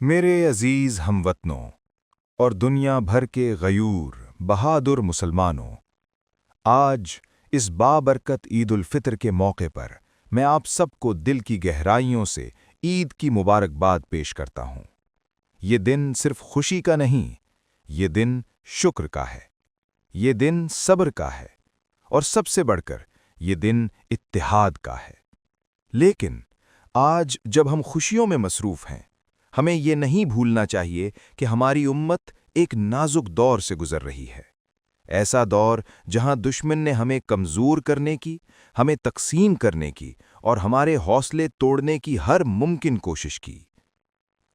میرے عزیز ہم وطنوں اور دنیا بھر کے غیور بہادر مسلمانوں، آج اس بابرکت عید الفطر کے موقع پر میں آپ سب کو دل کی گہرائیوں سے عید کی مبارکباد پیش کرتا ہوں۔ یہ دن صرف خوشی کا نہیں، یہ دن شکر کا ہے، یہ دن صبر کا ہے، اور سب سے بڑھ کر یہ دن اتحاد کا ہے۔ لیکن آج جب ہم خوشیوں میں مصروف ہیں، ہمیں یہ نہیں بھولنا چاہیے کہ ہماری امت ایک نازک دور سے گزر رہی ہے۔ ایسا دور جہاں دشمن نے ہمیں کمزور کرنے کی، ہمیں تقسیم کرنے کی اور ہمارے حوصلے توڑنے کی ہر ممکن کوشش کی۔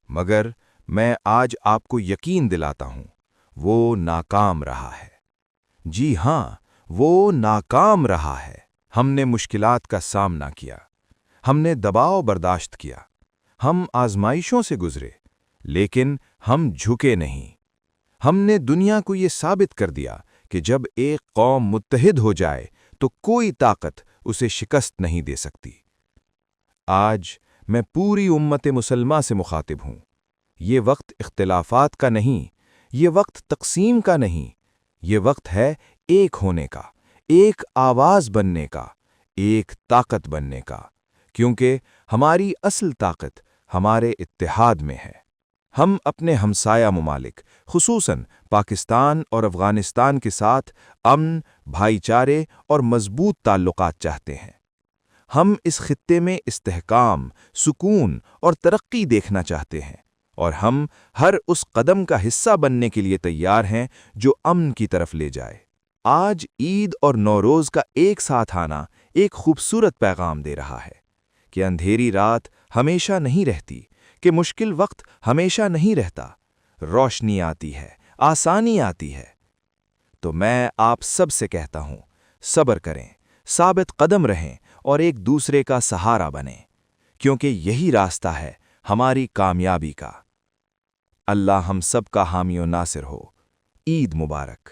مگر میں آج آپ کو یقین دلاتا ہوں، وہ ناکام رہا ہے۔ جی ہاں، وہ ناکام رہا ہے۔ ہم نے مشکلات کا سامنا کیا، ہم نے دباؤ برداشت کیا، ہم آزمائشوں سے گزرے، لیکن ہم جھکے نہیں۔ ہم نے دنیا کو یہ ثابت کر دیا کہ جب ایک قوم متحد ہو جائے تو کوئی طاقت اسے شکست نہیں دے سکتی۔ آج میں پوری امت مسلمہ سے مخاطب ہوں۔ یہ وقت اختلافات کا نہیں، یہ وقت تقسیم کا نہیں، یہ وقت ہے ایک ہونے کا، ایک آواز بننے کا، ایک طاقت بننے کا، کیونکہ ہماری اصل طاقت ہمارے اتحاد میں ہے۔ ہم اپنے ہمسایہ ممالک خصوصاً پاکستان اور افغانستان کے ساتھ امن، بھائی چارے اور مضبوط تعلقات چاہتے ہیں۔ ہم اس خطے میں استحکام، سکون اور ترقی دیکھنا چاہتے ہیں، اور ہم ہر اس قدم کا حصہ بننے کے لیے تیار ہیں جو امن کی طرف لے جائے۔ آج عید اور نوروز کا ایک ساتھ آنا ایک خوبصورت پیغام دے رہا ہے کہ اندھیری رات ہمیشہ نہیں رہتی، کہ مشکل وقت ہمیشہ نہیں رہتا، روشنی آتی ہے، آسانی آتی ہے۔ تو میں آپ سب سے کہتا ہوں، صبر کریں، ثابت قدم رہیں اور ایک دوسرے کا سہارا بنیں، کیونکہ یہی راستہ ہے ہماری کامیابی کا۔ اللہ ہم سب کا حامی و ناصر ہو۔ عید مبارک۔